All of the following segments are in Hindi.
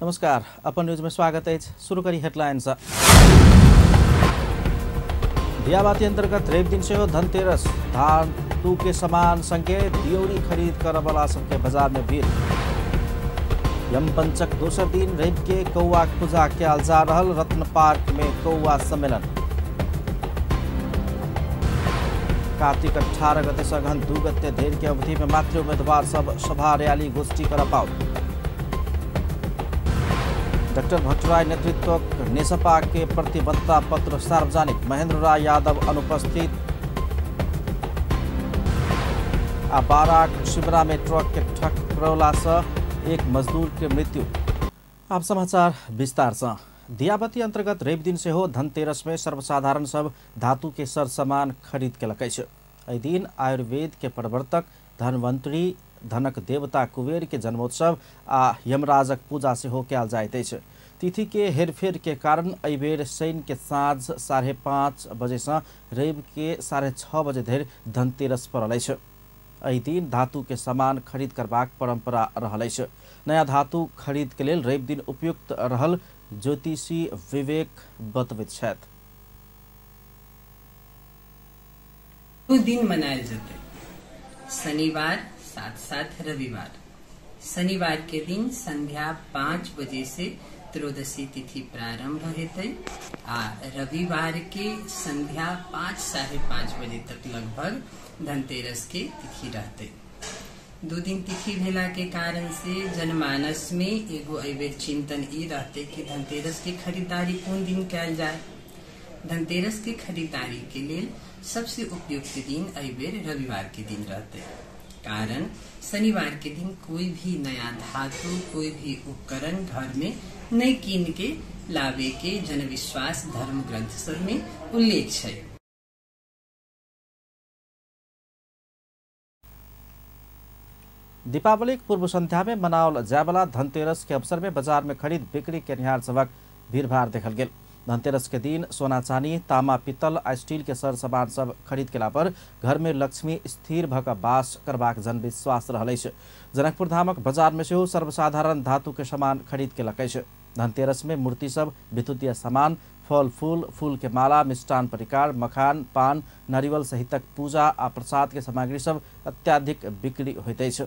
नमस्कार, अपन न्यूज में स्वागत है। शुरू करी हेडलाइंस। दियाबाती अंतर्गत रेप दिन से हो धनतेरस, धातु के सामान संगे दियोरी खरीद कर वाला सबके बाजार में भीड़। यम पंचक दोसर दिन रेप के कौआ पूजा कयल जा रहल, रत्न पार्क में कौआ सम्मेलन। कार्तिक 18 गते से अगहन 2 गते धरि के अवधि में मात्र उम्मीदवार सब सभा रैली गोष्ठी कर पाओ। डॉक्टर भट्टराय नेतृत्व नेसपा के प्रतिबद्धता पत्र सार्वजनिक, महेंद्र राय यादव अनुपस्थित। बाराक शिमरा में ट्रक के ठक्करौला से एक मजदूर के मृत्यु। अब समाचार विस्तार से। दियाबती अंतर्गत रेप दिन से हो धनतेरस में सर्वसाधारण सब धातु के सर सामान खरीद के लकै छै। एहि दिन आयुर्वेद के प्रवर्तक धनवंतरी, धनक देवता कुबेर के जन्मोत्सव आ यमराजक पूजा से हो कयल जाइत अछि। तिथि के हेरफेर के कारण एहि बेर शनि के साँझ 5:30 बजे से रवि के 6:30 बजे धरि धनतेरस पड़ल अछि। एहि दिन धातु के सामान खरीद करबाक परंपरा रहल अछि। नया धातु खरीद के लेल रवि दिन उपयुक्त रहल ज्योतिषी विवेक बतबैत छथि। 2 दिन मनायल जेतै, शनिवार साथ रविवार। शनिवार के दिन संध्या 5 बजे से त्रयोदशी तिथि प्रारंभ हेतै आ रविवार के संध्या 5 साढ़े 5 बजे तक लगभग धनतेरस के तिथि रहते। 2 दिन तिथि भेला के कारण से जनमानस में एगो एबेर चिंतन ई रहते कि धनतेरस के खरीदारी कौन दिन कैल जाए। धनतेरस के खरीदारी के लिए सबसे उपयुक्त दिन एबेर रविवार के दिन रहते। कारण शनिवार के दिन कोई भी नया धातु, कोई भी उपकरण घर में नहीं कीन के लावे के जनविश्वास धर्म ग्रंथ सब में उल्लेख है। दीपावली पूर्व संध्या में मनावल जाय वाला धनतेरस के अवसर में बाजार में खरीद बिक्री केनिहार सबक भीड़-भाड़ देखल गेल। धनतेरस के दिन सोना चानी, तामा पीतल आ स्टील के सर सामान सब खरीद केला पर घर में लक्ष्मी स्थिर भऽ कऽ वास करबाक जनविश्वास रहल अछि। जनकपुर धामक बाजार में सेहो सर्वसाधारण धातु के सामान खरीद केलक अछि। धनतेरस में मूर्ति सब, विद्युतीय सामान, फल फूल के माला, मिष्टान परिकार, मखान, पान, नारियल सहितक पूजा आ प्रसाद के सामग्री सब अत्याधिक बिक्री होइत अछि।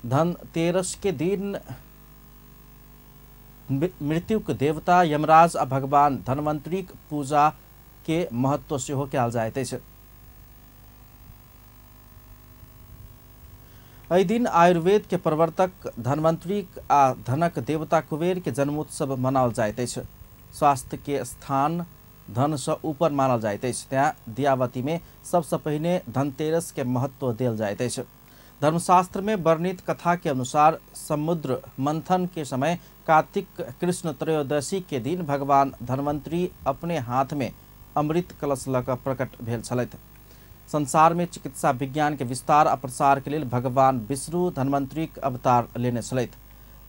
धनतेरस के दिन मृत्युक देवता यमराज आ भगवान धनवंतरीक पूजा के महत्व सेहो कयल जाइत अछि। एहि दिन आयुर्वेद के प्रवर्तक धनवंतरी आ धनक देवता कुबेर के जन्मोत्सव मनाओल जाइत अछि। स्वास्थ्य के स्थान धन से ऊपर मानल जाइत अछि, तें दियाबती में सबसे पहिने धनतेरस के महत्व देल जाइत अछि। धर्मशास्त्र में वर्णित कथा के अनुसार समुद्र मंथन के समय कार्तिक कृष्ण त्रयोदशी के दिन भगवान धनवंतरी अपने हाथ में अमृत कलश लऽ कऽ प्रकट भेल छलथि। संसार में चिकित्सा विज्ञान के विस्तार आ प्रसार के लिए भगवान विष्णु धनवंतरीक अवतार लेने छलथि।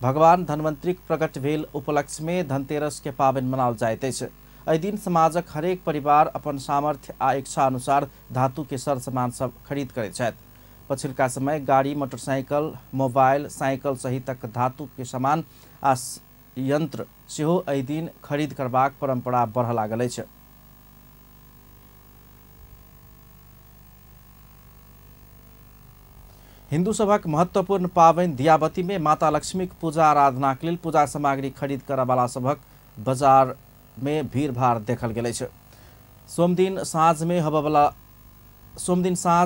भगवान धनवंतरीक प्रकट भेल उपलक्ष्य में धनतेरस के पाबनि मनाओल जाइत अछि। एहि दिन समाजक हरेक परिवार अपन सामर्थ्य आ इच्छा अनुसार धातु के सर सामान सब खरीद करैत छथि। पछिलका समय गाड़ी, मोटरसाइकिल, मोबाइल, साइकिल सहितक धातु के सामान आ यंत्र सेहो एहि दिन खरीद करबाक परंपरा बढ़ लागल अछि। हिंदू सभक महत्वपूर्ण पाबनि दियाबती में माता लक्ष्मी के पूजा आराधना के लेल पूजा सामग्री खरीद करय वाला सभक बाजार में भीड़-भाड़ देखल गेल अछि। सोम दिन साँझ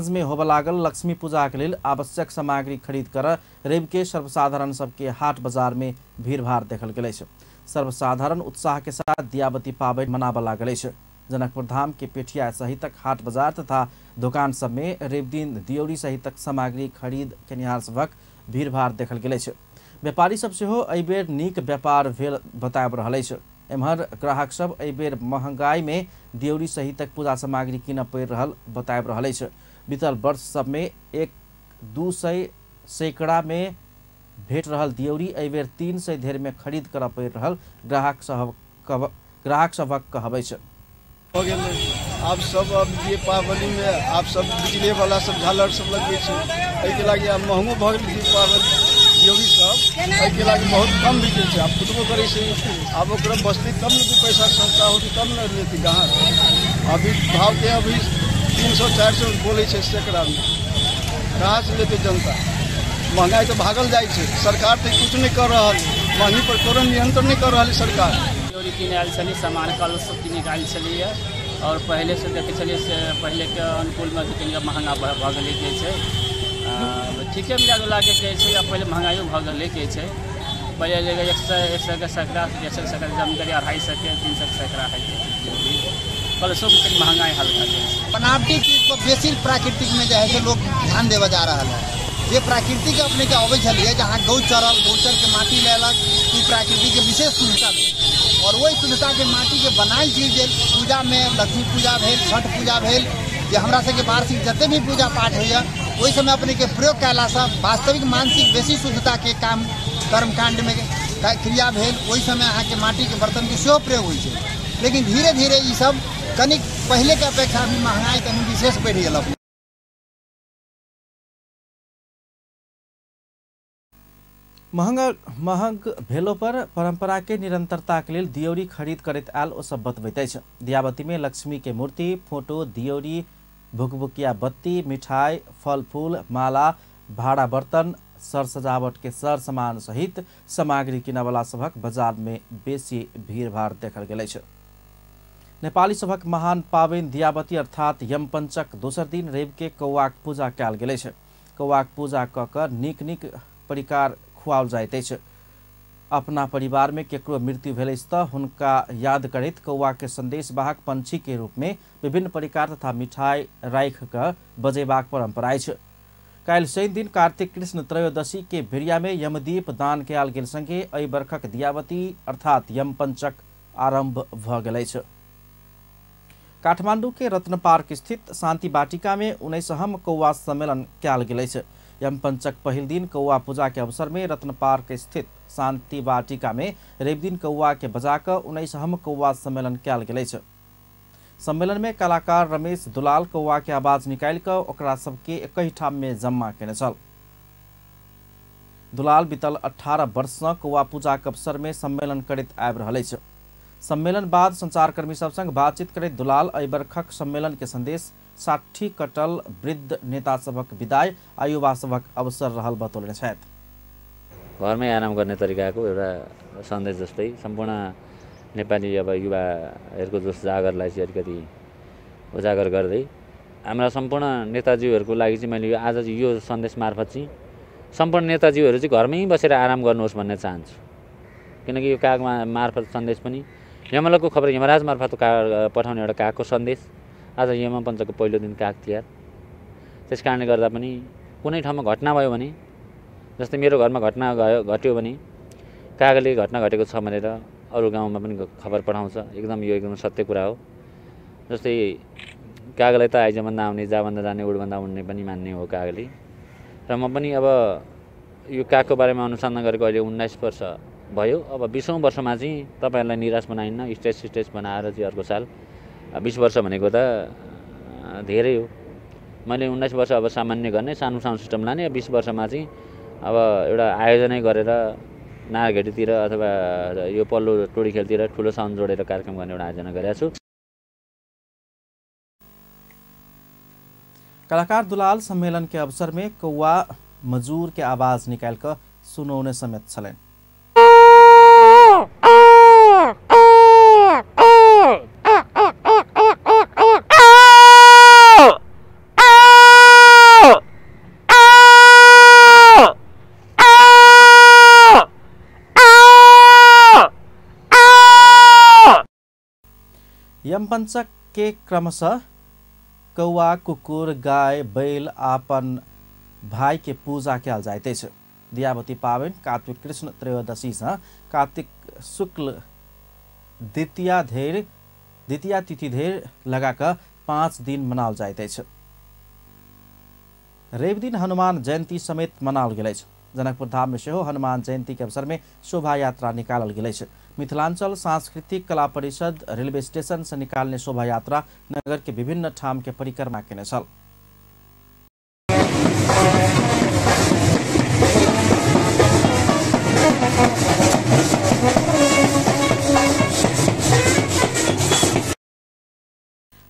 में होबय लागल लक्ष्मी पूजा के लेल आवश्यक सामग्री खरीद कर रवि के सर्वसाधारण सबके हाट बाजार में भीड़-भाड़ देखल गेल अछि। सर्वसाधारण उत्साह के साथ दियाबती पाबनि मनाबय लागल अछि। जनकपुर धाम के पेठिया सहितक हाट बाजार तथा दुकान सब में रवि दिन दियोरी सहितक सामग्री खरीद केनिहार सबक भीड़-भाड़ देखल गेल अछि। व्यापारी सब सेहो एहि बेर नीक व्यापार भेल बताब रहल अछि। एम्हर ग्राहक सब एहि बेर महंगाई में दियोरी सहितक पूजा सामग्री कीनऽ पड़ि रहल बताब रहल अछि। बीतल वर्ष सब में 1-2 सैकड़ा में भेट रहल दियोरी एहि बेर 300 धरि में खरीद करऽ पड़ि रहल ग्राहक सबक कहब अछि। हो गेलै आब सब अब ये पाबनि में आप सब बिजली वाला सब झालर सब लगबै छै, एहि के लागि आब महंगो भऽ गेल पाबनि। दियौरी सब एहिके लागि बहुत कम बिकै छै। आब फुटबो करै छै, आब ओकरा बचतै तब ने 2 पैसा सस्ता होतै तब ने लेतै ग्राहक। अभी भाव के अभी 300-400 बोलै छै सैकड़ा में, कहाँ से लेतै जनता? महंगाई तो भागल जाइ छै, सरकार तो कुछ नहीं कर रहा है, महंगी पर कोनो नियंत्रण नहीं कर रहा है सरकार। दियौरी किने आयल छली, सामान कल सब किने आयल छलिए और पहले से देखे छलिए से पहले के अनुकूल में कनिका महंगा भऽ गेलै के छै। ठीके मिला जुला के कहै छै, अब पहले महंगाइयो भऽ गेलै के छै। पहले लेके 100 के सैकड़ा, 150 सैकड़ा जमीन करी 250 के 300 के सैकड़ा है कल सब कनी महंगाई हल्का छै। बनावटी चीज पर बेसी प्राकृतिक में जो है लोग ध्यान देवे जा रहा है। ये प्राकृतिक अपने के अबै छलिए जहाँ गौ चरल, गौचर के माटी लेलक, ई प्राकृतिक के विशेष शुद्धता भेल और वही शुद्धता के माटी के बनायल चीज जे पूजा में लक्ष्मी पूजा भेल, छठ पूजा भेल, जे हमरा सबके वार्षिक जते भी पूजा पाठ होइए ओहि समय अपने के प्रयोग कयला से वास्तविक मानसिक बेसी शुद्धता के काम कर्मकांड में क्रिया भेल। ओहि समय अहाँ के माटी के बर्तन के सेहो प्रयोग होइ छै। लेकिन धीरे धीरे ई सब कनिक पहले के अपेक्षा भी महंगाई कनी विशेष बढ़ि गेल। महंग भेलो पर परंपरा के निरंतरता के लिए दियौरी खरीद करैत आयल ओ सब बतबैत अछि। दियाबती में लक्ष्मी के मूर्ति, फोटो, दियौरी, भुकभुकिया बत्ती, मिठाई, फल फूल, माला, भाड़ा बर्तन, सर सजावट के सर सामान सहित सामग्री किनवाला सभक बाजार में बेसी भीड़भाड़ देखल गेल अछि। नेपाली सभक महान पाबनि दियाबती अर्थात यमपंचक दोसर दिन रवि के कौआक पूजा कयल गेल अछि। कौआक पूजा कऽ कऽ नीक नीक परिकार खुआओल जाइत अछि। अपना परिवार में केकरो मृत्यु भेल अछि तऽ हुनका याद करैत कौआ के संदेश वाहक पंछी के रूप में विभिन्न परिकार तथा मिठाई राखि कऽ बजेबाक परंपरा अछि। काल्हि शनि दिन कार्तिक कृष्ण त्रयोदशी के भिड़िया में यमदीप दान कयल गेल संगे एहि बरखक दियाबती अर्थात यमपंचक आरंभ भऽ गेल अछि। काठमांडू के रत्न पार्क स्थित शांति वाटिका में 19हम कौआ सम्मेलन कयल गेल अछि। यमपंचक पहिल दिन कौआ पूजा के अवसर में रत्न पार्क स्थित शांति वाटिका में रवि दिन कौआ के बजाकर 19हम कौआ सम्मेलन कयल गेल अछि। सम्मेलन में कलाकार रमेश दुलाल कौआ के आवाज निकालि कऽ ओकरा सबके एकहि ठाम में जमा केने छल। दुलाल बीतल 18 वर्ष सँ कौआ पूजा के अवसर में सम्मेलन करैत आबि रहल अछि। सम्मेलन बाद संचारकर्मी सब संग बातचीत करैत दुलाल एहि बरखक सम्मेलन के संदेश 60 कटल वृद्ध नेता सबक विदाई आ युवा सबक अवसर रहल बतौलने छथि। घरमै आराम गर्ने तरिकाको एउटा सन्देश जस्तै सम्पूर्ण नेपाली अब युवाहरूको जोस जागरलाई चाहिँ अलिकति उजागर गर्दै हाम्रा सम्पूर्ण नेताजीहरूको लागि चाहिँ मैले आज यो सन्देश मार्फत चाहिँ सम्पूर्ण नेताजीहरू चाहिँ घरमै बसेर आराम गर्नुहोस् भन्ने चाहन्छु। किनकि यो काग मार्फत सन्देश पनि यमलोकको खबर यमराज मार्फत पठाउने एउटा कागको सन्देश। आज यमपञ्चको पहिलो दिन काग तिहार, त्यस कारणले गर्दा पनि कुनै ठाउँमा घटना भयो भने जस्तै मेरो घरमा घटना घट्यो भने कागले घटना घटेको छ भनेर अरू गाउँमा पनि खबर पठाउँछ। एकदम सत्य कुरा हो। जस्तै कागलाई त आइजभन्दा आउने, जाभन्दा जाने, उडभन्दा उड्ने पनि मान्ने हो कागले। र म पनि अब यो कागको बारेमा अनुसन्धान गरेको अहिले 19 वर्ष भयो। अब 20औं वर्षमा चाहिँ तपाईहरुलाई निराश बनाइन्न, स्टेज बनाएर चाहिँ अर्को साल 20 वर्ष भनेको त धेरै हो। मैले 19 वर्ष अब सामान्य गर्ने, सानो सिस्टम लाने, 20 वर्षमा चाहिँ अब एउटा आयोजनै गरेर नारघेटीतिर अथवा यो पल्लो टोडी खेलतिर ठुलो साउन्ड जोडेर कार्यक्रम गर्ने एउटा आयोजना गरेको छु। कलाकार दुलाल सम्मेलन के अवसर में कौआ मजूर के आवाज निकालकर सुनौने समेत छलेन। यमपंचक के क्रमशः कौआ, कुकुर, गाय, बैल आपन भाई के पूजा कयल जाइत अछि। दियाबती पाबनि कार्तिक कृष्ण त्रयोदशी सँ कार्तिक शुक्ल द्वितीया तिथि धरि लगाकर 5 दिन मनाओल जाइत अछि। रवि दिन हनुमान जयंती समेत मनाओल गेल अछि। जनकपुर धाम में सेहो हनुमान जयंती के अवसर में शोभा यात्रा निकालल गेल अछि। मिथिलांचल सांस्कृतिक कला परिषद रेलवे स्टेशन से निकालने शोभा यात्रा नगर के विभिन्न ठाम के परिक्रमा केने छल।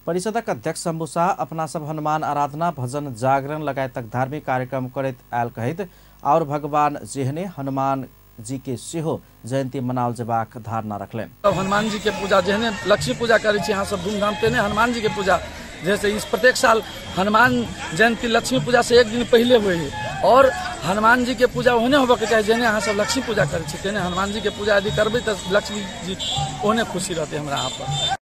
परिषदक अध्यक्ष शम्भु शाह अपना सब हनुमान आराधना भजन जागरण लगायतक धार्मिक कार्यक्रम करैत आयल कहैत और भगवान जेहने हनुमान जी के सेहो जयंती मनाओल जेबाक धारणा रखलेन। हनुमान जी के पूजा जेहने लक्ष्मी पूजा करै छी अहाँ सब धूमधाम तेने हनुमान जी के पूजा जैसे इस प्रत्येक साल हनुमान जयंती लक्ष्मी पूजा से एक दिन पहले हुए है और हनुमान जी के पूजा ओहने होबे चाहे जेने अहाँ सब लक्ष्मी पूजा करै छी तेने हनुमान जी के पूजा यदि करबै त लक्ष्मी जी ओहने खुशी रहते हमरा यहाँ पर।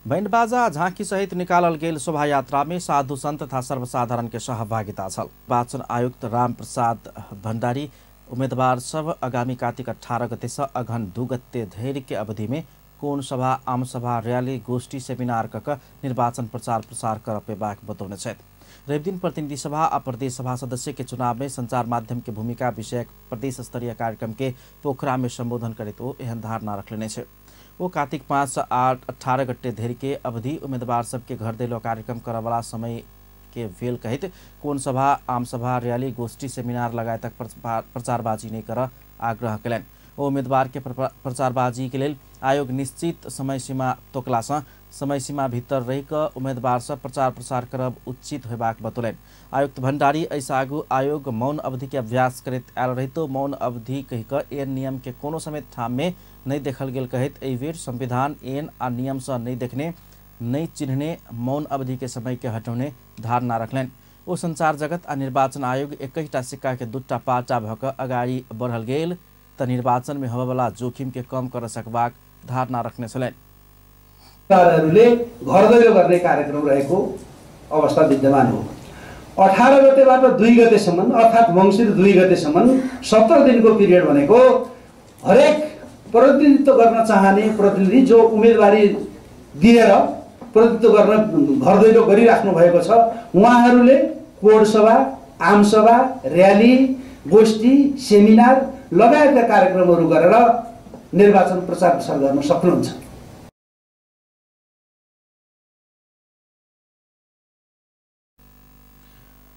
बैंड बाजा झांकी सहित निकालल गेल शोभा यात्रा में साधु संत तथा सर्वसाधारण के सहभागिता छल। निर्वाचन आयुक्त राम प्रसाद भण्डारी उम्मीदवार सब आगामी कार्तिक 18 गते से अघन 2 गते धैर्य के अवधि में कोन सभा आम सभा रैली गोष्ठी सेमिनार कक निर्वाचन प्रचार प्रसार करपेबाक बतौने छथि। रवि दिन प्रतिनिधि सभा और प्रदेश सभा सदस्य के चुनाव में संचार माध्यम के भूमिका विषयक प्रदेश स्तरीय कार्यक्रम के पोखरा में संबोधन करते वो एहन धारणा रखलेने छे। वो कार्तिक 5 से 18 गते धैर्य के अवधि उम्मीदवार सबके घर दैलो कार्यक्रम करवाला समय के भेल कहित कोन सभा आम सभा रैली गोष्ठी सेमिनार लगायतक प्रचारबाजी नहीं कर आग्रह कलन। वो उम्मीदवार के प्रचारबाजी के लेल आयोग निश्चित समय सीमा तोकला समय सीमा भीतर रही उम्मीदवार सब प्रचार प्रसार करब उचित होबाक बतौलन। आयुक्त भण्डारी ऐसा आगू आयोग मौन अवधि के अभ्यास करैत आयल रही तो मौन अवधि कही एन नियम के कोनो समेत ठाम में नहीं देखल गेल कहत एहि बेर संविधान एन आ नियम से नहीं देखने नहीं चिन्हने मौन अवधि के समय के हटौने धारणा रखलन। वो संचार जगत आ निर्वाचन आयोग एकैटा सिक्का के दूटा पाटा भक अगाडि बढ़ल गेल त निर्वाचन में होबेवाला जोखिम के कम कर सकबाक धारणा रखने छलैन। घर दैलो गर्ने कार्यक्रम रहेको अवस्था विद्यमान हो। 18 गतेबाट 2 गतेसम्म अर्थात् मङ्सिर 2 गतेसम्म 70 दिनको पिरियड भनेको हरेक प्रतिनिधित्व गर्न चाहने प्रतिनिधि जो उम्मेदवारी दिएर प्रतिनिधित्व गर्न घर दैलो गरिराख्नु भएको छ उहाँहरूले कोड सभा आम सभा र्याली गोष्ठी सेमिनार लगायतका कार्यक्रमहरू गरेर निर्वाचन प्रचार प्रसार गर्न सक्नुहुन्छ।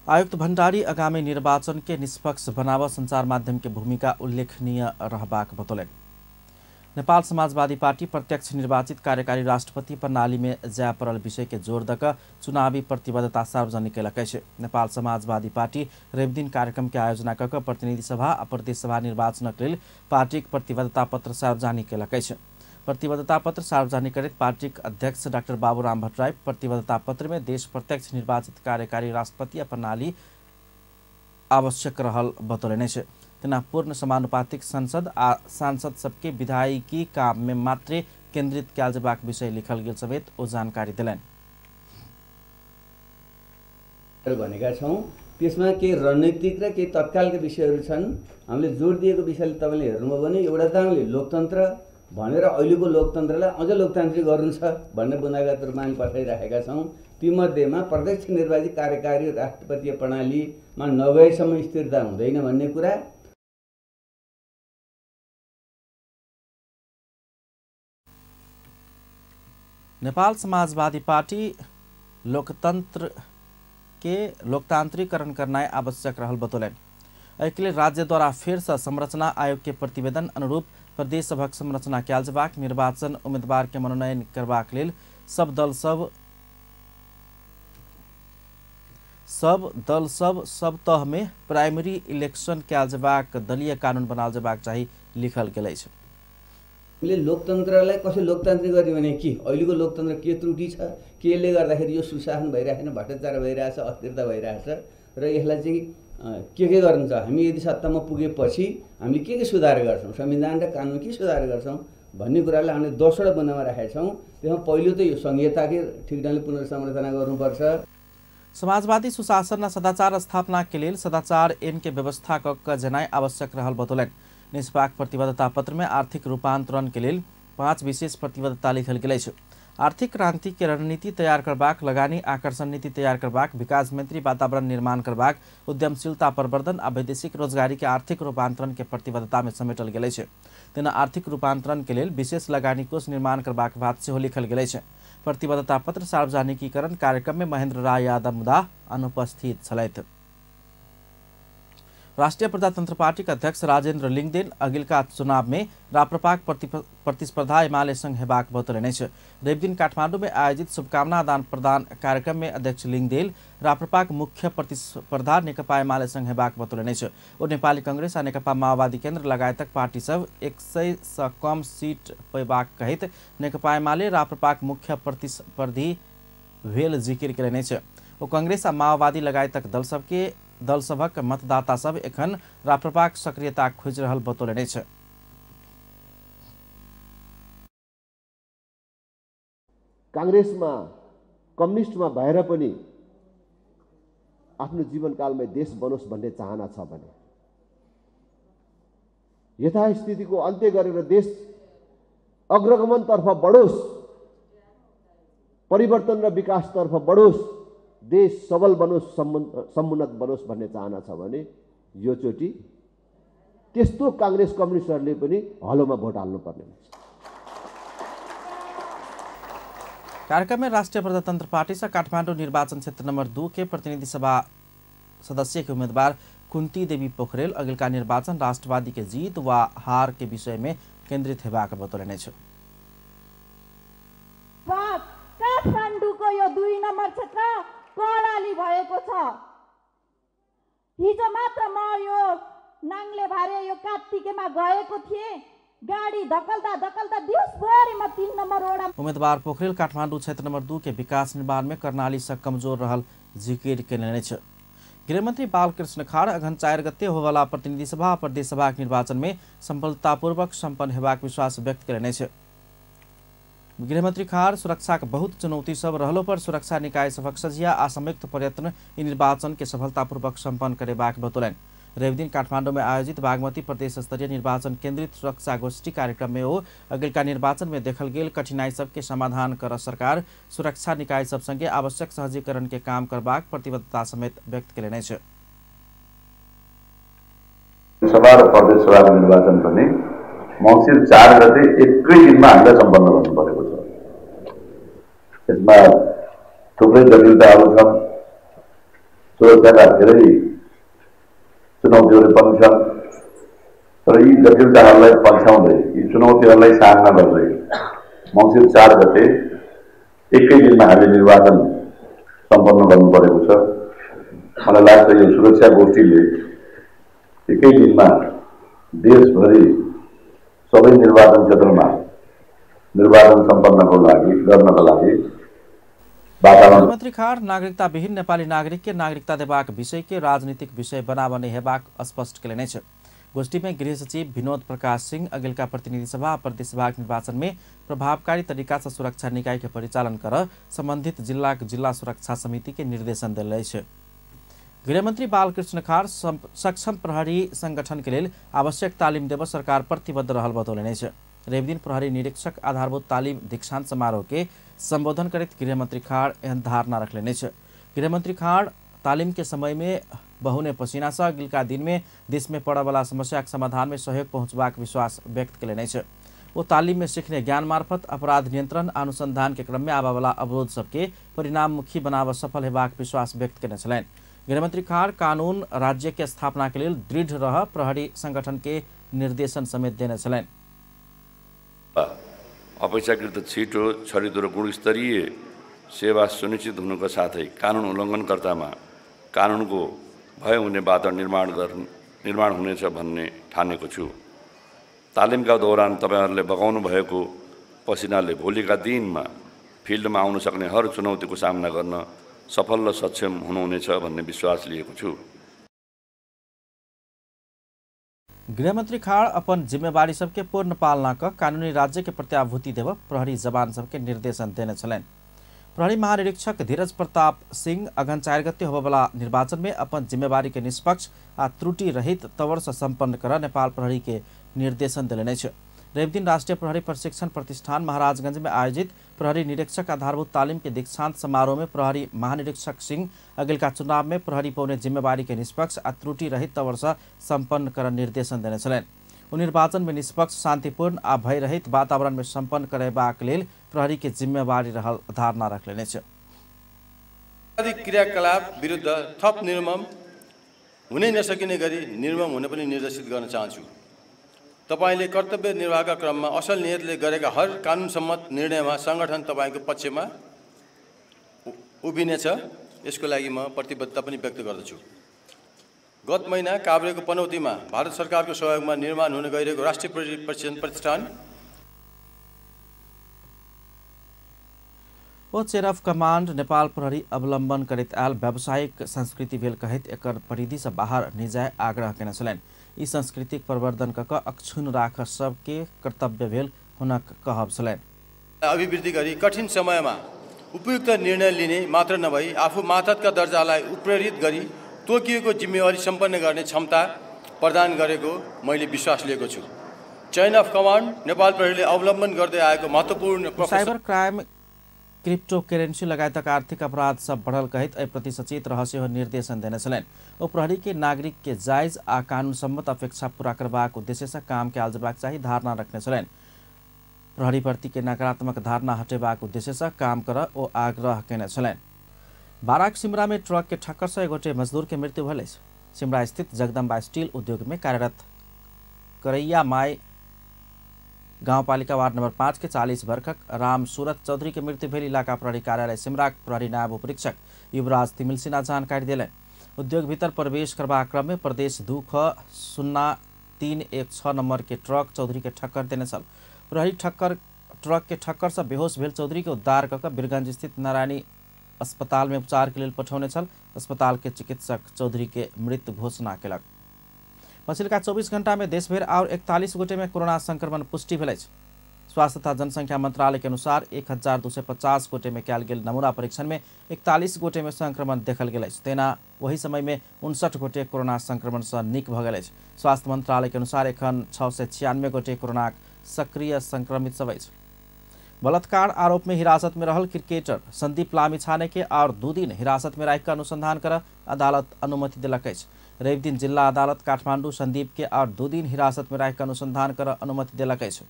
आयुक्त भण्डारी आगामी निर्वाचन के निष्पक्ष बनाव संचार माध्यम के भूमिका उल्लेखनीय रहबाक बतौलन। नेपाल समाजवादी पार्टी प्रत्यक्ष निर्वाचित कार्यकारी राष्ट्रपति प्रणाली में जाय पड़ल विषय के जोर दक चुनावी प्रतिबद्धता सार्वजनिक कयलकै छै। नेपाल समाजवादी पार्टी रवि दिन कार्यक्रम के आयोजना कक प्रतिनिधि सभा आ प्रदेश सभा निर्वाचनक लेल पार्टीक प्रतिबद्धता पत्र सार्वजनिक कयलकै छै। प्रतिबद्धता पत्र सार्वजनिक करैत पार्टीक अध्यक्ष डाक्टर बाबूराम भट्टराई प्रतिबद्धता पत्र में देश प्रत्यक्ष निर्वाचित कार्यकारी राष्ट्रपति प्रणाली आवश्यक रहल बतौलने छै। तेना पूर्ण समानुपातिक संसद आ सांसद सबके विधायिकी काम में मात्रै केन्द्रित कयल जेबाक विषय लिखल गेल समेत ओ जानकारी दिलैन। भनेका छौं त्यसमा के रणनीतिक र के तत्कालका विषयहरू छन्। हामीले जोड दिएको विषयले तपाईले हेर्नुभयो भने एउटा त हामीले लोकतन्त्र भनेर अहिलेको लोकतन्त्रलाई अझ लोकतान्त्रिक गर्नु छ भन्ने बुँदागत रूपमा हामी पठाइराखेका छौं। तीमध्येमा प्रत्यक्ष निर्वाचित कार्यकारी राष्ट्रपतीय प्रणालीमा नभएसम्म स्थिरता हुँदैन भन्ने कुरा नेपाल समाजवादी पार्टी लोकतांत्रिकरण करना आवश्यक रहल बतौलन। एहिके लेल राज्य द्वारा फेर से संरचना आयोग के प्रतिवेदन अनुरूप प्रदेश सभक संरचना कयल जेबाक निर्वाचन उम्मीदवार के मनोनयन करबाक लेल सब दल सब तह में प्राइमरी इलेक्शन कयल जेबाक दलीय कानून बनाल जेबाक चाही लिखल गेल अछि। हामीले लोकतन्त्रलाई कसरी लोकतान्त्रिक गर्ने भने के अहिलेको लोकतन्त्र के त्रुटि छ केले गर्दाखेरि यो सुशासन भइरहेको छैन भ्रष्टाचार भइरहेछ अस्थिरता भइरहेछ र यसलाई चाहिँ के गर्नु छ हामी यदि सत्तामा पुगेपछि हामीले के सुधार गर्छौं संविधान र कानुन के सुधार गर्छौं भन्ने कुरालाई हामीले 10वटा बुँदामा राखेका छौं। त्यसमा पहिलो त यो संहिताकै ठिक ढङ्गले पुनर्संरचना गर्नुपर्छ। समाजवादी सुशासन र सदाचार स्थापना के लेल सदाचार ऐन के व्यवस्था क जनाई आवश्यक रहल बतौलन। निष्पक्ष प्रतिबद्धता पत्र में आर्थिक रूपांतरण के लिए 5 विशेष प्रतिबद्धता लिखल गेल अछि। आर्थिक क्रांति के रणनीति तैयार करबाक, लगानी आकर्षण नीति तैयार करबाक, विकास मैत्री वातावरण निर्माण करबाक, उद्यमशीलता प्रवर्धन आ वैदेशिक रोजगारी के आर्थिक रूपांतरण के प्रतिबद्धता में समेटल गेल अछि। तेना आर्थिक रूपांतरण के लिए विशेष लगानी कोष निर्माण करबाक बात सेहो लिखल गेल अछि। प्रतिबद्धता पत्र सार्वजनिकीकरण कार्यक्रम में महेन्द्र राय यादव मुदा अनुपस्थित छलैथ। राष्ट्रिय प्रजातन्त्र पार्टीका अध्यक्ष राजेन्द्र लिङदेन अघिल्का चुनाव में राप्रपाक प्रतिस्पर्धा एमालेसँग हेबाक बतौलने छ। रविदिन काठमाडौँमा आयोजित शुभकामना आदान प्रदान कार्यक्रम में अध्यक्ष लिङदेन राप्रपाक मुख्य प्रतिस्पर्धा नेकपा एमालेसँग हेबाक बतौलने छ। ओ नेपाली कांग्रेस आ नेकपा माओवादी केन्द्र लगायतक पार्टी सब 100 से कम सीट पैबाक कहित नेकपा एमाले राप्रपाक मुख्य प्रतिस्पर्धी भेल जिकिर केलने छ। ओ कांग्रेस आ माओवादी लगायतक दल सभक मतदाता सब एखन राप्रपाक सक्रियता खोज रहल बतौलने छ। कांग्रेसमा कम्युनिस्टमा भएर पनि आफ्नो जीवनकालमै देश बनोस् भन्ने चाहना छ भने यथास्थितिको अन्त्य गरेर देश अग्रगमनतर्फ बढोस्, परिवर्तन र विकासतर्फ बढोस्, देश सबल बनोस्, समुन्नत बनोस् भन्ने चाहना छ भने यो चोटि त्यस्तो कांग्रेस कम्युनिस्टहरूले पनि हलोमा भोट हाल्नुपर्ने हुन्छ। कार्यक्रम में राष्ट्रीय प्रजातंत्र पार्टी से काठमाडौँ निर्वाचन क्षेत्र नंबर 2 के प्रतिनिधि सभा सदस्य के उम्मीदवार कुंती देवी पोखरेल अगिलका निर्वाचन राष्ट्रवादी के जीत व हार के विषय में केन्द्रित हेबाक बतौलने छ। काठमाडौँको यो 2 नम्बर क्षेत्र कर्णाली भएको छ। हिजो मात्र म यो नाङ्ले भारे यो कात्तिकेमा गएको थिएँ। गाडी धकल्दा धकल्दा दिवसभरि म 3 नम्बर वडा। उम्मीदवार पोखरेल काठमाडौँ क्षेत्र नंबर 2 के विकास निर्माण में कर्णाली से कमजोर रहल जिकिर केलने छ। गृहमंत्री बालकृष्ण खाड़ अघन 4 गते होवाला प्रतिनिधि सभा प्रदेश सभा निर्वाचन में सफलतापूर्वक संपन्न हेबाक विश्वास व्यक्त केलने छ। गृहमंत्री खाड़ सुरक्षा के बहुत चुनौती सब रहलो पर सुरक्षा निकाय सभक सजिया आ संयुक्त प्रयत्न निर्वाचन के सफलतापूर्वक संपन्न करेबाक बतौलन। रविदिन काठमाडौँ में आयोजित बागमती प्रदेश स्तरीय निर्वाचन केंद्रित सुरक्षा गोष्ठी कार्यक्रम में हो अगिलका निर्वाचन में देखल गेल कठिनाई सबके समाधान कर सरकार सुरक्षा निकाय सब संगे आवश्यक सहजीकरण के काम करबाक प्रतिबद्धता समेत व्यक्त केलने छ। सभा र प्रदेश सभा निर्वाचन पनि मङ्सिर 4 गते एकै दिनमा हामीले सम्पन्न गर्नु परेको छ। यसमा थुप्रै जटिलताहरू छन्, सुरक्षाका धेरै चुनौतीहरू पनि छन्, तर यी जटिलताहरूलाई पन्छाउँदै यी चुनौतीहरूलाई सामना गर्दै मङ्सिर 4 गते एकै दिनमा हामीले निर्वाचन सम्पन्न गर्नु परेको छ। मलाई लाग्छ यो सुरक्षा गोष्ठीले एकै दिनमा देशभरि सबै निर्वाचन क्षेत्रमा निर्वाचन सम्पन्नको लागि गृहमंत्री खाड़ नागरिकता विहीन नेपाली नागरिक के नागरिकता देबाक विषय के राजनीतिक विषय बनावने हेबाक स्पष्ट केलने छ। गोष्ठी में गृह सचिव विनोद प्रकाश सिंह अगिलका प्रतिनिधि सभा प्रदेश सभा निर्वाचन में प्रभावकारी तरीका से सुरक्षा निकाय के परिचालन कर संबंधित जिला सुरक्षा समिति के निर्देशन दिले छ। गृहमंत्री बालकृष्ण खाड़ सक्षम प्रहरी संगठन के लिए आवश्यक तालीम देव सरकार प्रतिबद्ध रहल बतौलने छ। रविदिन प्रहरी निरीक्षक आधारभूत तालीम दीक्षांत समारोह के संबोधन करित गृहमंत्री खाड़ एहन धारणा रखलेने छ। गृहमंत्री खाड़ तालीम के समय में बहुने पसीना से अगिलका दिन में देश में पड़ वाला समस्या के समाधान में सहयोग पहुंचबाक विश्वास व्यक्त केलने छ। वो तालीम में सीखने ज्ञान मार्फत अपराध नियंत्रण अनुसंधान के क्रम में आवा वाला अवरोध सबके परिणाममुखी बनाव सफल हेबाक विश्वास व्यक्त केने छलैन। गृहमंत्री खाड़ कानून राज्य के स्थापना के लिए दृढ़ रह प्रहरी संगठन के निर्देशन समेत देने छलैन। अपेक्षाकृत छिटो छरितो र गुणस्तरीय सेवा सुनिश्चित हुनुका साथै कानुन उल्लङ्घनकर्तामा कानुनको भय हुने वातावरण निर्माण हुनेछ भन्ने ठानेको छु। तालिमका दौरान तपाईहरुले बगाउनु भएको पसिनाले भोलिका दिनमा फिल्डमा आउन सक्ने हर चुनौतीको सामना गर्न सफल र सक्षम हुनुहुनेछ भन्ने विश्वास लिएको छु। गृहमंत्री खाड़ अपन जिम्मेवारी सबके पूर्ण पालना कर कानूनी राज्य के प्रत्याभूति देव प्रहरी जवान सबके निर्देशन देने छलैन। प्रहरी महानिरीक्षक धीरज प्रताप सिंह अघन 4 गते होबवाला निर्वाचन में अपन जिम्मेवारी के निष्पक्ष आ त्रुटि रहित तवर से संपन्न कर नेपाल प्रहरी के निर्देशन दिलने छ। रविदिन राष्ट्रीय प्रहरी प्रशिक्षण प्रतिष्ठान महाराजगंज में आयोजित प्रहरी निरीक्षक आधारभूत तालीम के दीक्षांत समारोह में प्रहरी महानिरीक्षक सिंह अगिलका चुनाव में प्रहरी पौने जिम्मेवारी के निष्पक्ष आ त्रुटि रहित तवर से संपन्न कर निर्देशन देने छलैन। ओ निर्वाचन में निष्पक्ष शांतिपूर्ण आ भय रहित वातावरण में संपन्न करेबाक लेल प्रहरी के जिम्मेवारी रहल धारणा रखलेने छ। क्रियाकलाप विरुद्ध थप निर्मम हुनै नसकिने गरी निर्मम हुन पनि निर्देशित गर्न चाहन्छु। तपाईले कर्तव्य निर्वाहका क्रममा असल नियतले गरेका हर कानुन सम्मत निर्णयमा संगठन तपाईको पक्षमा उभिनेछ, यसको लागि म प्रतिबद्धता पनि व्यक्त गर्दछु। गत महिना काभ्रेको पनौतीमा भारत सरकारको सहयोगमा निर्माण हुन गइरहेको राष्ट्रिय प्रतिष्ठान ओ चेयर ऑफ कमांड नेपाल प्रहरी अवलंबन करैत आयल व्यावसायिक संस्कृति भेल कहैत एकर परिधि से बाहर निजाय आग्रह केने छलनि। ई सांस्कृतिक प्रवर्धन कऽ अक्षुण्ण राख सबके कर्तव्य भेल हुनक कहब छलनि। अभिवृद्धि गरी कठिन समयमा उपयुक्त निर्णय लिने मात्र नभई आफू मातहतका दर्जालाई उत्प्रेरित गरी तोकिएको जिम्मेवारी सम्पन्न गर्ने क्षमता प्रदान गरेको मैले विश्वास लिएको छु। चेन अफ कमान्ड नेपाल प्रहरीले अवलम्बन गर्दै आएको महत्त्वपूर्ण साइबर क्राइम, क्रिप्टो करेंसी लगायतक आर्थिक अपराध सब बढ़ल कहित प्रति सचेत रहस्य हो निर्देशन देने छलनि। ओ प्रहरी के नागरिक के जायज आ कानून सम्मत अपेक्षा पूरा करबाक उद्देश्य से काम के आलजबाक चाहिए धारणा रखने छलनि। प्रहरी प्रति के नकारात्मक धारणा हटेबाक उद्देश्य से काम कर ओ आग्रह केने छलनि। बाराक सिमरा में ट्रक के ठक्कर से गोटे मजदूर के मृत्यु भले। सिमरा स्थित जगदम्बा स्टील उद्योग में कार्यरत करैया माई गाउँपालिका वार्ड नंबर 5 के 40 वर्षक राम सूरत चौधरी के मृत्यु भेल। इलाका प्रहरी कार्यालय सिमराक प्रहरी नायब उपरीक्षक युवराज तिमिल सिन्हा जानकारी दिले। उद्योग भीतर प्रवेश करबा क्रम में प्रदेश 2-0316 नंबर के ट्रक चौधरी के ठक्कर देने छल। प्रहरी ट्रक के ठक्कर से बेहोश भेल चौधरी के उद्धार कऽ बीरगंज स्थित नारायणी अस्पताल में उपचार के लिए पठौने छल। अस्पताल के चिकित्सक चौधरी के मृत घोषणा केलक। पछिल्का 24 घंटा में देशभर और 41 गोटे में कोरोना संक्रमण पुष्टि भेल। स्वास्थ्य तथा जनसंख्या मंत्रालय के अनुसार 1250 गोटे में कयल गेल नमूना परीक्षण में 41 गोटे में संक्रमण देखल गेल। तेना वही समय में 59 गोटे कोरोना संक्रमण से नीक भ गेल। स्वास्थ्य मंत्रालय के अनुसार एखन 696 गोटे कोरोना सक्रिय संक्रमित सब अछि। बलात्कार आरोप में हिरासत में रहल क्रिकेटर संदीप लामिछाने के और 2 दिन हिरासत में रखकर अनुसंधान कर अदालत अनुमति दिलक अछि। रवि दिन जिला अदालत काठमांडू संदीप के और 2 दिन हिरासत में रखकर अनुसंधान कर अनुमति दिलक अछि।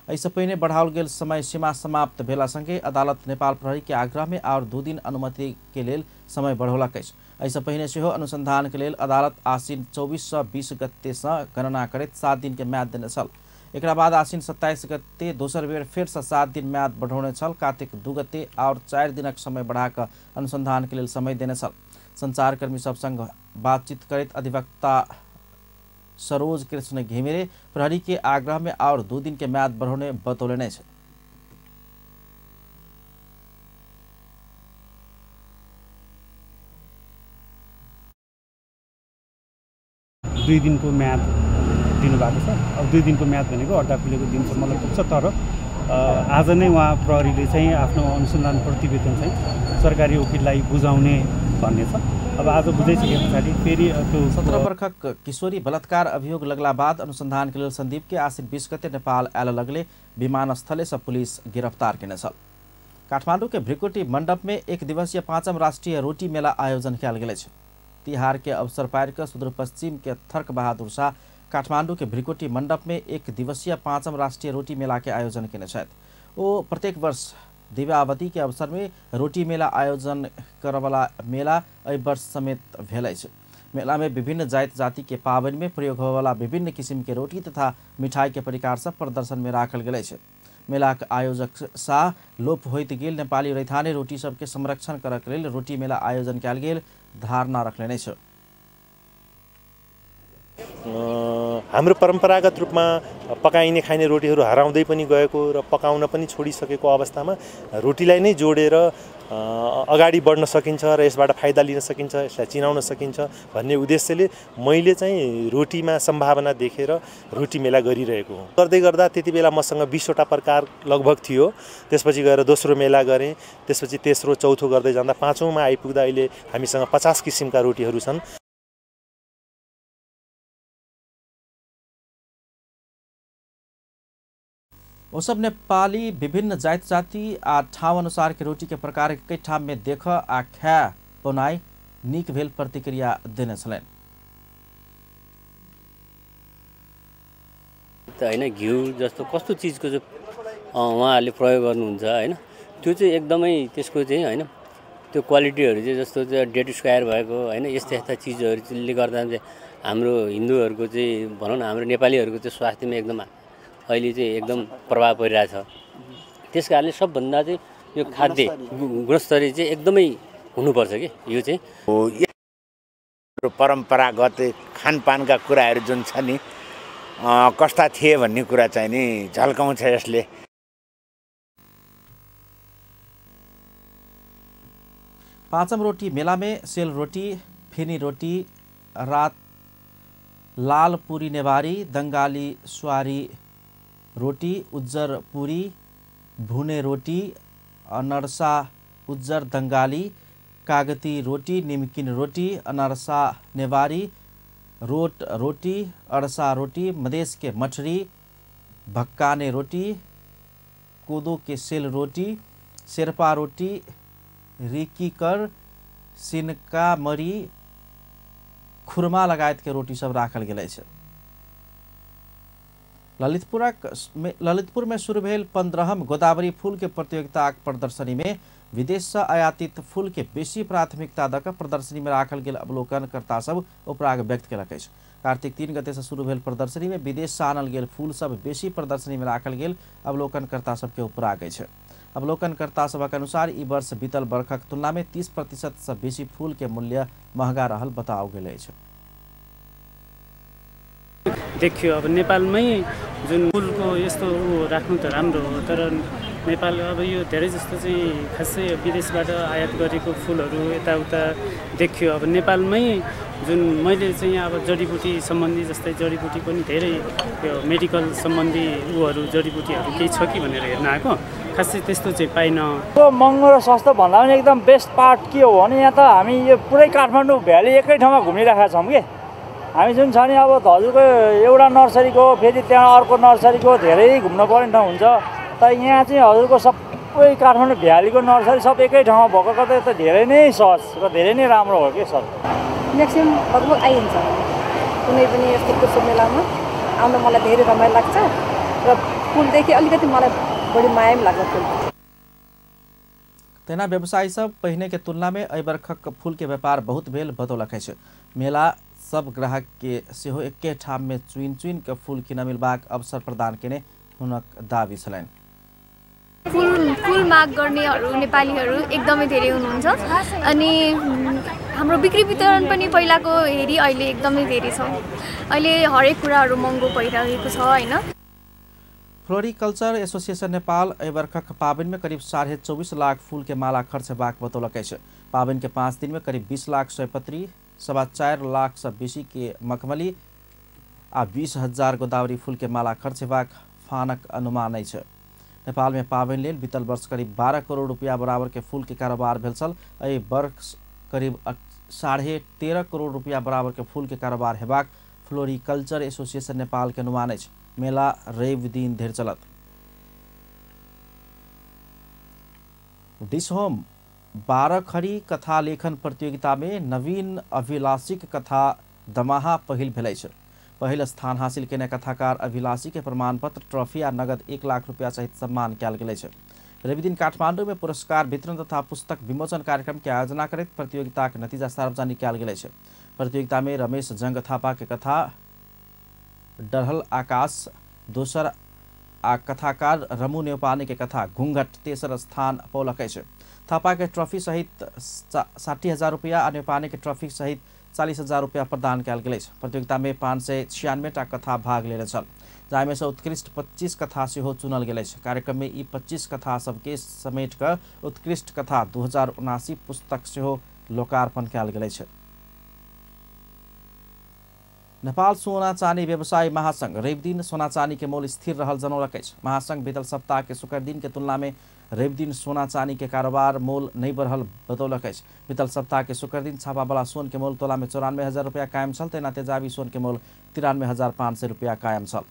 ऐसे पहिने बढ़ाओल गेल समय सीमा समाप्त भेला संगे अदालत नेपाल प्रहरी के आग्रह में और 2 दिन अनुमति के लेल समय बढ़ौलक अछि। ऐसे पहिने सेहो अनुसंधान के लेल अदालत आसीन 24 से 20 गते से गणना करैत 7 दिन के म्याद देने छल। एकरा बाद आसीन 27 गते दोसर बेर फिर से 7 दिन म्याद बढ़ौने छल। कार्तिक 2 गते और 4 दिनक समय बढ़ाकर अनुसंधान के लेल समय देने छल। संचारकर्मी सब संग बातचीत करैत अधिवक्ता सरोज कृष्ण घिमिरे प्रहरी के आग्रह में और 2 दिन के म्याद बढ़ौने बतौलने छे। 2 दिनको म्याद दिनुभएको छ। अब 2 दिनको म्याद भनेको अड्डा खुलेको दिनसम्मलाई पुग्छ। तर आज नै उहाँ प्रहरीले चाहिँ आफ्नो अनुसन्धान प्रतिवेदन चाहिँ सरकारी वकिललाई बुझाउने भन्ने छ। अब आज बुझाइसके पछाडि फेरि त्यो 17 वर्षक किशोरी बलात्कार अभियोग लगला बाद अनुसंधान के लिए संदीप के आसिन 20 गते नेपाल आयल लगले विमानस्थले से पुलिस गिरफ्तार केने छल। काठमाडौँ के भ्रिकुटी मंडप में 1 दिवसीय 5म राष्ट्रीय रोटी मेला आयोजन कयल गेल छै। तिहार के अवसर पार कर सुदूरपश्चिम के थर्क बहादुर शाह काठमांडू के भ्रिकुटी मंडप में 1 दिवसीय 5म राष्ट्रीय रोटी मेला के आयोजन केने छथि। ओ प्रत्येक वर्ष दिव्यावती के अवसर में रोटी मेला आयोजन करवाला मेला एहि वर्ष समेत भेल अछि। मेला में विभिन्न जाति जाति के पावनि में प्रयोग होवाला विभिन्न किसिम के रोटी तथा मिठाई के प्रकार सब प्रदर्शन में राखल गेल अछि। मेला के आयोजक शाह लोप होइत गेल नेपाली रैथाने रोटी सबके संरक्षण करक लेल रोटी मेला आयोजन कयल गेल धारणा रखले छ। हाम्रो परम्परागत रूपमा पकाइने खाइने रोटीहरू हराउँदै पनि गएको र पकाउन पनि छोडिसकेको अवस्थामा रोटीलाई नै जोडेर अगाडि बढ्न सकिन्छ र यसबाट फाइदा लिन सकिन्छ, यसलाई चिनाउन सकिन्छ भन्ने उद्देश्यले मैले चाहिँ रोटीमा सम्भावना देखेर रोटी मेला गरिरहेको हुँ। गर्दै गर्दा त्यति बेला मसँग 20वटा प्रकार लगभग थियो। त्यसपछि गएर दोस्रो मेला गरेँ, त्यसपछि तेस्रो चौथो गर्दै जाँदा 5औँमा आइपुग्दा अहिले हामीसँग 50 किसिमका रोटीहरू छन्। वो सब नेपाली विभिन्न जाति जाति आ ठाउँ अनुसार के रोटी के प्रकार एकै ठाम में देख आ खाए बनाई नीक भेल प्रतिक्रिया देने छलनि। हैन घिउ जस्तो कस्तो चीजको चाहिँ उहाँहरूले प्रयोग गर्नुहुन्छ हैन, त्यो चाहिँ एकदमै त्यसको चाहिँ हैन त्यो क्वालिटीहरू चाहिँ जस्तो चाहिँ डेट स्क्वायर भएको होइन यस्ता यस्ता चिजहरूले गर्दा चाहिँ हाम्रो हिन्दूहरूको चाहिँ भनौँ न हाम्रो नेपालीहरूको चाहिँ स्वास्थ्यमा एकदम अहिले चाहिँ एकदम प्रभाव परिरहेछ। त्यस कारणले सबभन्दा चाहिँ यो खाद्य गुणस्तरीय चाहिँ एकदमै हुनुपर्छ कि यो चाहिँ परम्परागत खानपानका कुराहरू जुन छ नि कस्ता थिए भन्ने कुरा चाहिँ नि झल्काउँछ यसले। पाँचम रोटी मेला में सेल रोटी, फेनी रोटी, रात लाल पूरी नेवारी, दंगाली स्वारी रोटी, उज्जर पूरी, भुने रोटी, अनरसा उज्जर दंगाली, कागती रोटी, निमकिन रोटी, अनरसा नेवारी, रोट रोटी, अड़सा रोटी, मधेश के मठरी, भक्काने रोटी, कोदो के सेल रोटी, शेरपा रोटी, रिकीकर, सिनका मरी, खुरमा लगायत के रोटी सब राखल गेल छै। ललितपुर में शुरू भेल 15हम गोदावरी फूल के प्रतियोगिता प्रदर्शनी में विदेश से आयातित फूल के बेसी प्राथमिकता दऽ प्रदर्शनी में राखल गेल अवलोकनकर्ता सब उपराग व्यक्त केलक अछि। कार्तिक 3 गते से शुरू भेल प्रदर्शनी में विदेश से आनल गेल फूल सब बेसी प्रदर्शनी में राखल गेल अवलोकनकर्ता सबके उपराग अछि। अवलोकनकर्ता सबक अनुसार ई वर्ष बीतल वर्षक तुलना में 30% से बेसी फूल के मूल्य महंगा रहल बताओ गेल अछि। देखियो अब नेपालमै जुन फुलको यस्तो राख्नु त राम्रो हो, तर नेपाल अब यो धेरै जस्तो चाहिँ खासै विदेशबाट आयात गरेको फुलहरू यताउता देखियो। अब नेपालमै जुन मैले चाहिँ अब जडीबुटी सम्बन्धी जस्तै जडीबुटी पनि धेरै यो मेडिकल सम्बन्धी जडीबुटीहरू केही छ कि भनेर हेर्न आएको, खासै त्यस्तो चाहिँ पाइनँ। महँगो र सस्तो भन्दा पनि एकदम बेस्ट पार्ट के हो भने यहाँ त हामी यो पुरै काठमाडौँ भ्याली एकै ठाउँमा घुमिरहेका छौँ कि हामी जुन छ नि अब हजुरको एउटा नर्सरीको फेरि त्यहाँ अर्को नर्सरीको धेरै घुम्न पर्ने ठाउँ हुन्छ। तर यहाँ चाहिँ हजुरको सबै काठमाडौँ भ्यालीको नर्सरी सब एकै ठाउँमा भएको कतै त धेरै नै सहज र धेरै नै राम्रो हो कि सर। म्याक्सिमम् लगभग आइन्छ कुनै पनि यस्तो कुसो मेलामा आउन मलाई धेरै रमाइलो लाग्छ र फुलदेखि अलिकति मलाई बढी माया पनि लाग्छ फुल। तेना व्यवसायी सब पहिने के तुलना में एहि बरखक फूल के व्यापार बहुत भेल बतौलक अछि। मेला सब ग्राहक के सेहो एके ठाम में चुइन चुइन के फूल किन मिलबाक अवसर प्रदान केने हुनक दाबी छलैन। फुल माग गर्नेहरू नेपालीहरू एकदमै धेरै हुनुहुन्छ अनि हाम्रो बिक्री वितरण पनि पहिलाको हेरी अहिले एकदमै धेरै छ। अहिले हरेक कुराहरू महँगो भइरहेको छ हैन। फ्लोरिकल्चर एसोसिएशन नेपाल एहि वर्षक पाबनि में करीब 24.5 लाख फूल के माला खर्च हेबाक बतौलक अछि। पाबनि के 5 दिन में करीब 20 लाख सयपत्री, 4.25 लाख से बेसी के मखमली आ 20,000 गोदावरी फूल के माला खर्च हेबाक फानक अनुमान अछि। नेपाल में पाबनि लेल बीतल वर्ष करीब 12 करोड़ रुपया बराबर के फूल के कारोबार भेल छल। एहि वर्ष करीब 13.5 करोड़ रुपया बराबर के फूल के कारोबार हेबाक फ्लोरिकल्चर एसोसिएशन नेपाल के अनुमान अछि। मेला रवि दिन धरि चलत। डिस होम 12 खड़ी कथा लेखन प्रतियोगिता में नवीन अभिलाषिक कथा दमाहा पहिल भेल अछि। पहिल स्थान हासिल केने कथाकार अभिलाषी के प्रमाण पत्र, ट्रॉफी आ नगद 1 लाख रुपया सहित सम्मान कयल गेल अछि। रवि दिन काठमांडू में पुरस्कार वितरण तथा पुस्तक विमोचन कार्यक्रम के आयोजना करैत प्रतियोगिता के नतीजा सार्वजनिक कयल गेल अछि। प्रतियोगिता में रमेश जंग थापा के कथा डरहल आकाश दोसर आ कथाकार रमू नेपानी के कथा घूंघट तेसर स्थान पौलक अछि। थापा के ट्रॉफी सहित 60,000 रुपया आ नेपानी के ट्रॉफी सहित 40,000 रुपया प्रदान कयल गेल अछि। प्रतियोगिता में 596 टा कथा भाग लेने छल, जाहि में से उत्कृष्ट 25 कथा सेहो चुनल गेल अछि। कार्यक्रम में ई 25 कथा सबके समेट कऽ उत्कृष्ट कथा 2079 पुस्तक सेहो लोकार्पण कयल गेल अछि। नेपाल सोना चानी व्यवसायी महासंघ रवि दिन सोना चानी के मोल स्थिर रहल जनौलक अछि। महासंघ बीतल सप्ताह के शुक्र दिन के तुलना में रवि दिन सोना चानी के कारोबार मोल नहीं बढ़ल बतौलक अछि। बीतल सप्ताह के शुक्र दिन छापा वाला सोन के मोल तोला में 94,000 रुपया कायम छल, तेना तेजाबी सोन के मोल 93,500 रुपया कायम छल।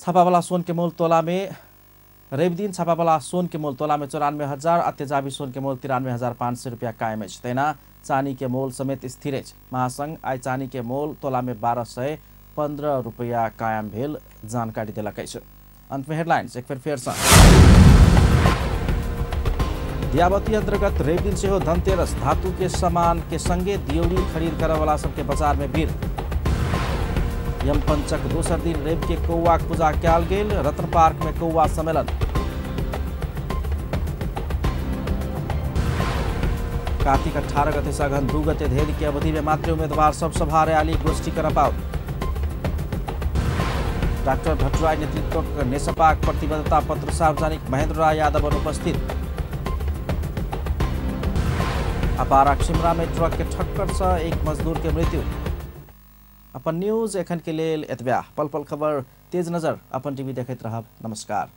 छापा वाला सोन के मोल तोला में रवि दिन छापा वाला सोन के मोल तोला में 94,000 आ तेजाबी सोन के मोल 93,500 रुपया कायम अछि। तेना चानी के मोल समेत स्थिर अछि। महासंघ आई चानी के मोल तोला में 1215 रुपया कायम भेल जानकारी देलक अछि। अंत में हेडलाइंस एक फिर दियावती अंतर्गत रेव दिन से हो धनतेरस, धातु के सामान के संगे दियोरी खरीद करे वाला सबके बाजार में भीड़। यमपंचक दोसर दिन रेव के कौआ पूजा कयल गेल, रत्न पार्क में कौआ सम्मेलन। कार्तिक 18 गते से अगहन 2 गते धरि के अवधि में मात्र उम्मीदवार सब सभा रैली गोष्ठी कर पाओ। डॉक्टर भट्टराई नेतृत्व नेसपा प्रतिबद्धता पत्र सार्वजनिक, महेंद्र राय यादव अनुपस्थित। अपारा शिमरा में ट्रक के ठक्कर से एक मजदूर के मृत्यु। अपन न्यूज एखन के लेल एतबा। पल पल खबर तेज नजर अपन टीवी देखैत रहब। नमस्कार।